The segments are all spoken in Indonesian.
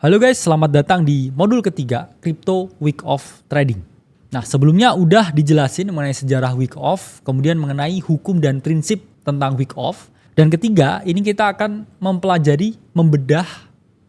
Halo guys, selamat datang di modul ketiga Crypto Week of Trading. Nah, sebelumnya udah dijelasin mengenai sejarah week off, kemudian mengenai hukum dan prinsip tentang week off. Dan ketiga, ini kita akan mempelajari, membedah,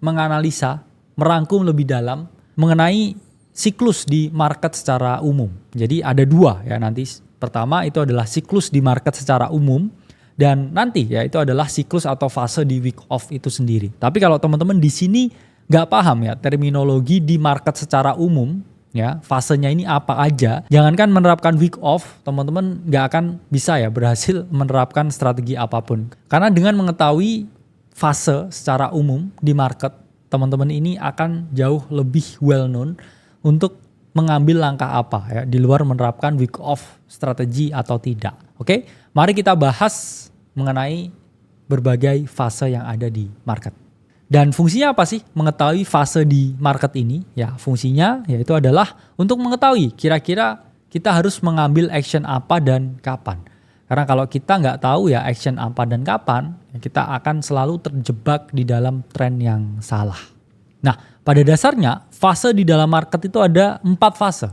menganalisa, merangkum lebih dalam mengenai siklus di market secara umum. Jadi ada dua ya nanti. Pertama itu adalah siklus di market secara umum. Dan nanti ya itu adalah siklus atau fase di week off itu sendiri. Tapi kalau teman-teman di sini nggak paham ya terminologi di market secara umum ya fasenya ini apa aja, jangankan menerapkan week off, teman-teman nggak akan bisa ya berhasil menerapkan strategi apapun. Karena dengan mengetahui fase secara umum di market, teman-teman ini akan jauh lebih well known untuk mengambil langkah apa ya di luar menerapkan week off strategi atau tidak. Oke, mari kita bahas mengenai berbagai fase yang ada di market. Dan fungsinya apa sih mengetahui fase di market ini? Ya, fungsinya yaitu adalah untuk mengetahui kira-kira kita harus mengambil action apa dan kapan. Karena kalau kita nggak tahu ya action apa dan kapan, ya kita akan selalu terjebak di dalam tren yang salah. Nah, pada dasarnya fase di dalam market itu ada 4 fase.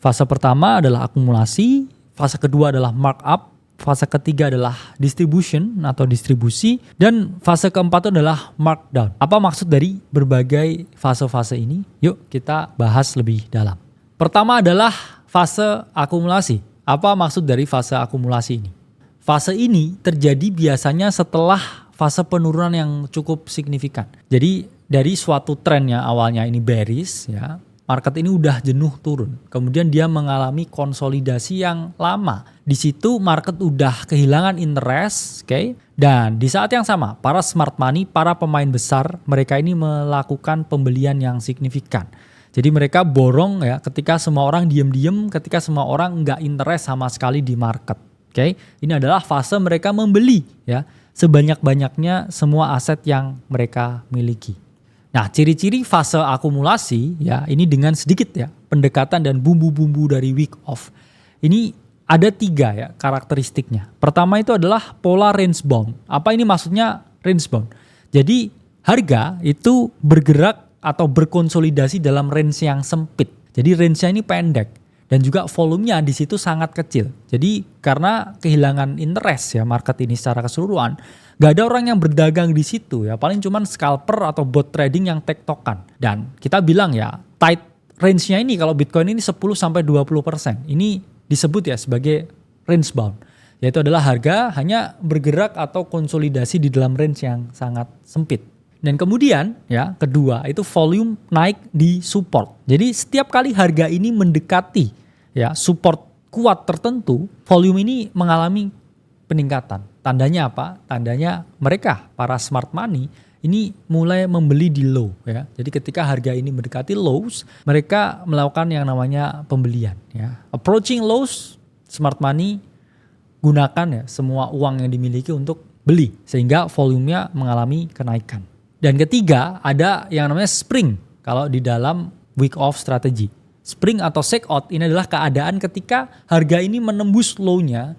Fase pertama adalah akumulasi, fase kedua adalah markup, fase ketiga adalah distribution atau distribusi, dan fase keempat itu adalah markdown. Apa maksud dari berbagai fase-fase ini? Yuk kita bahas lebih dalam. Pertama adalah fase akumulasi. Apa maksud dari fase akumulasi ini? Fase ini terjadi biasanya setelah fase penurunan yang cukup signifikan. Jadi dari suatu tren yang awalnya ini bearish ya, market ini udah jenuh turun. Kemudian dia mengalami konsolidasi yang lama. Di situ market udah kehilangan interest, oke? Dan di saat yang sama, para smart money, para pemain besar, mereka ini melakukan pembelian yang signifikan. Jadi mereka borong ya ketika semua orang diem-diem, ketika semua orang nggak interest sama sekali di market, oke? Ini adalah fase mereka membeli ya sebanyak-banyaknya semua aset yang mereka miliki. Nah, ciri-ciri fase akumulasi ya ini dengan sedikit ya pendekatan dan bumbu-bumbu dari week off. Ini ada 3 ya karakteristiknya. Pertama itu adalah pola range bound. Apa ini maksudnya range bound? Jadi harga itu bergerak atau berkonsolidasi dalam range yang sempit. Jadi range-nya ini pendek dan juga volumenya di situ sangat kecil. Jadi karena kehilangan interest ya market ini secara keseluruhan, gak ada orang yang berdagang di situ ya, paling cuman scalper atau bot trading yang tektokan. Dan kita bilang ya, tight range-nya ini kalau Bitcoin ini 10-20%. Ini disebut ya sebagai range bound. Yaitu adalah harga hanya bergerak atau konsolidasi di dalam range yang sangat sempit. Dan kemudian ya, kedua itu volume naik di support. Jadi setiap kali harga ini mendekati ya support kuat tertentu, volume ini mengalami peningkatan. Tandanya apa? Tandanya mereka, para smart money, ini mulai membeli di low ya. Jadi ketika harga ini mendekati lows, mereka melakukan yang namanya pembelian ya. Approaching lows, smart money gunakan ya semua uang yang dimiliki untuk beli sehingga volumenya mengalami kenaikan. Dan ketiga, ada yang namanya spring kalau di dalam week off strategy. Spring atau shake out ini adalah keadaan ketika harga ini menembus low-nya,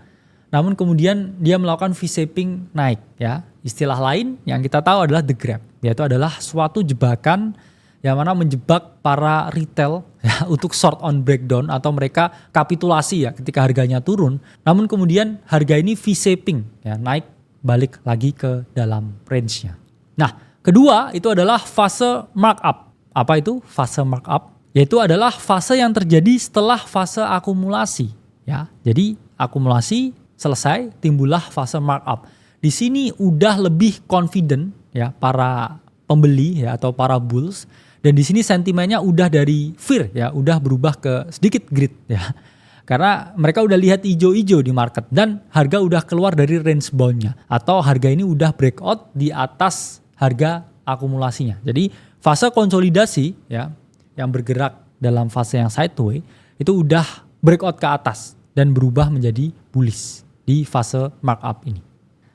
namun kemudian dia melakukan V-shaping naik ya. Istilah lain yang kita tahu adalah the grab, yaitu adalah suatu jebakan yang mana menjebak para retail ya, untuk short on breakdown atau mereka kapitulasi ya ketika harganya turun. Namun kemudian harga ini V-shaping ya, naik balik lagi ke dalam range-nya. Nah, kedua itu adalah fase markup. Apa itu fase markup? Yaitu adalah fase yang terjadi setelah fase akumulasi ya. Jadi akumulasi selesai, timbullah fase markup. Di sini udah lebih confident ya para pembeli ya atau para bulls, dan di sini sentimennya udah dari fear ya, udah berubah ke sedikit greed ya. Karena mereka udah lihat hijau-hijau di market dan harga udah keluar dari range bound-nya atau harga ini udah breakout di atas harga akumulasinya. Jadi fase konsolidasi ya yang bergerak dalam fase yang sideway itu udah breakout ke atas dan berubah menjadi bullish di fase markup ini.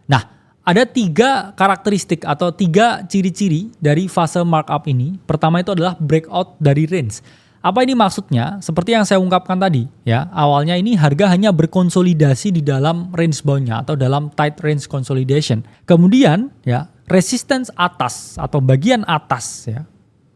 Nah, ada 3 karakteristik atau 3 ciri-ciri dari fase markup ini. Pertama itu adalah breakout dari range. Apa ini maksudnya? Seperti yang saya ungkapkan tadi, ya, awalnya ini harga hanya berkonsolidasi di dalam range bound-nya atau dalam tight range consolidation. Kemudian, ya, resistance atas atau bagian atas, ya,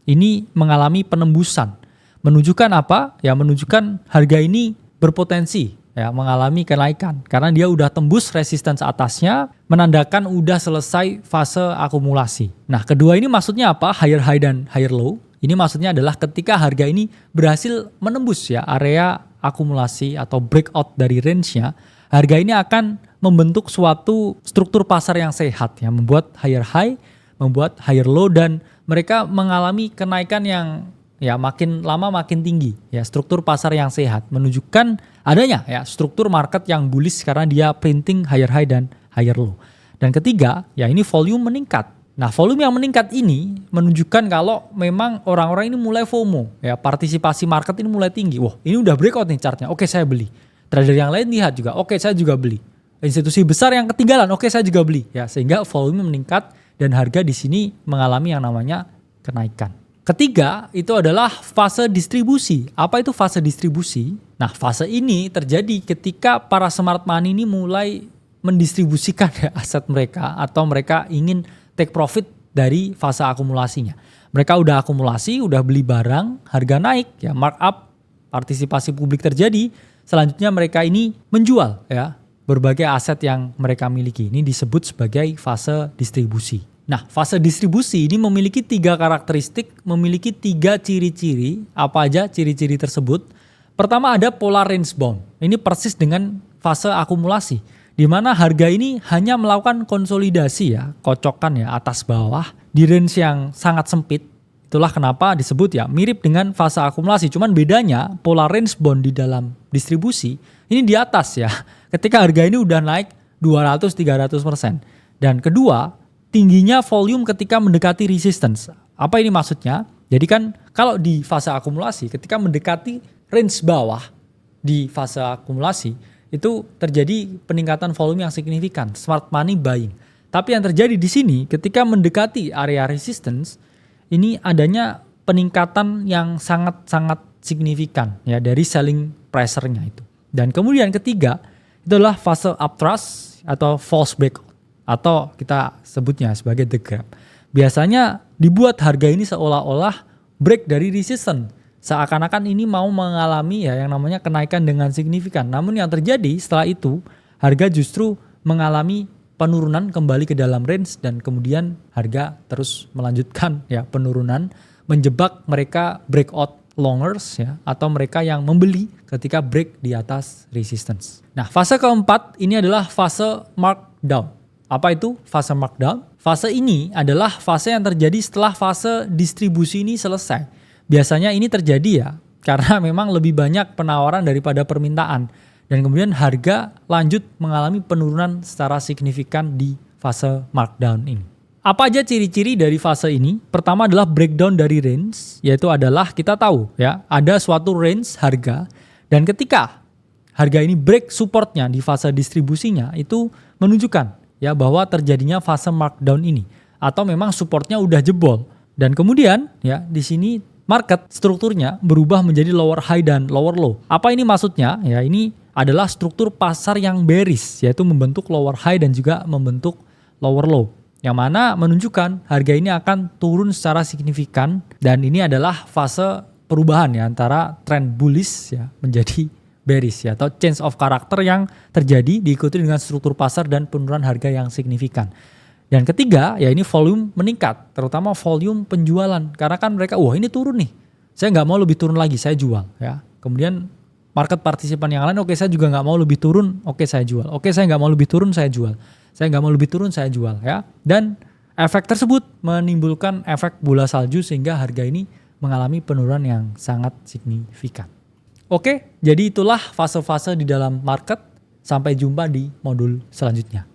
ini mengalami penembusan. Menunjukkan apa? Ya menunjukkan harga ini berpotensi ya mengalami kenaikan karena dia udah tembus resistance atasnya, menandakan udah selesai fase akumulasi. Nah, kedua ini maksudnya apa? Higher high dan higher low. Ini maksudnya adalah ketika harga ini berhasil menembus ya area akumulasi atau breakout dari range-nya, harga ini akan membentuk suatu struktur pasar yang sehat ya, membuat higher high, membuat higher low, dan mereka mengalami kenaikan yang ya makin lama makin tinggi ya, struktur pasar yang sehat menunjukkan adanya ya struktur market yang bullish karena dia printing higher high dan higher low. Dan ketiga ya ini volume meningkat. Nah, volume yang meningkat ini menunjukkan kalau memang orang-orang ini mulai FOMO ya, partisipasi market ini mulai tinggi. Wah, ini udah breakout nih chartnya, oke saya beli. Trader yang lain lihat juga, oke saya juga beli. Institusi besar yang ketinggalan, oke saya juga beli ya, sehingga volume meningkat dan harga di sini mengalami yang namanya kenaikan. Ketiga, itu adalah fase distribusi. Apa itu fase distribusi? Nah, fase ini terjadi ketika para smart money ini mulai mendistribusikan aset mereka atau mereka ingin take profit dari fase akumulasinya. Mereka udah akumulasi, udah beli barang, harga naik, ya markup, partisipasi publik terjadi. Selanjutnya mereka ini menjual ya berbagai aset yang mereka miliki. Ini disebut sebagai fase distribusi. Nah, fase distribusi ini memiliki 3 karakteristik, memiliki 3 ciri-ciri. Apa aja ciri-ciri tersebut? Pertama ada polar range bound. Ini persis dengan fase akumulasi, di mana harga ini hanya melakukan konsolidasi ya, kocokan ya atas bawah di range yang sangat sempit. Itulah kenapa disebut ya mirip dengan fase akumulasi. Cuman bedanya polar range bound di dalam distribusi ini di atas ya. Ketika harga ini udah naik 200-300%. Dan kedua, tingginya volume ketika mendekati resistance. Apa ini maksudnya? Jadi kan kalau di fase akumulasi ketika mendekati range bawah di fase akumulasi itu terjadi peningkatan volume yang signifikan, smart money buying. Tapi yang terjadi di sini ketika mendekati area resistance ini adanya peningkatan yang sangat-sangat signifikan ya dari selling pressure-nya itu. Dan kemudian ketiga itu adalah fase uptrust atau false breakout, atau kita sebutnya sebagai the gap. Biasanya dibuat harga ini seolah-olah break dari resistance. Seakan-akan ini mau mengalami ya yang namanya kenaikan dengan signifikan. Namun yang terjadi setelah itu harga justru mengalami penurunan kembali ke dalam range dan kemudian harga terus melanjutkan ya penurunan, menjebak mereka breakout longers ya atau mereka yang membeli ketika break di atas resistance. Nah, fase keempat ini adalah fase markdown. Apa itu fase markdown? Fase ini adalah fase yang terjadi setelah fase distribusi ini selesai. Biasanya ini terjadi ya karena memang lebih banyak penawaran daripada permintaan dan kemudian harga lanjut mengalami penurunan secara signifikan di fase markdown ini. Apa aja ciri-ciri dari fase ini? Pertama adalah breakdown dari range, yaitu adalah kita tahu ya ada suatu range harga dan ketika harga ini break supportnya di fase distribusinya itu menunjukkan ya bahwa terjadinya fase markdown ini atau memang supportnya udah jebol dan kemudian ya di sini market strukturnya berubah menjadi lower high dan lower low. Apa ini maksudnya? Ya ini adalah struktur pasar yang bearish yaitu membentuk lower high dan juga membentuk lower low. Yang mana menunjukkan harga ini akan turun secara signifikan dan ini adalah fase perubahan ya antara trend bullish ya menjadi bearish ya atau change of character yang terjadi diikuti dengan struktur pasar dan penurunan harga yang signifikan. Dan ketiga ya ini volume meningkat, terutama volume penjualan karena kan mereka wah ini turun nih, saya nggak mau lebih turun lagi, saya jual ya. Kemudian market partisipan yang lain oke saya juga nggak mau lebih turun, oke saya jual, oke saya nggak mau lebih turun, saya jual. Saya nggak mau lebih turun, saya jual ya. Dan efek tersebut menimbulkan efek bola salju sehingga harga ini mengalami penurunan yang sangat signifikan. Oke, jadi itulah fase-fase di dalam market. Sampai jumpa di modul selanjutnya.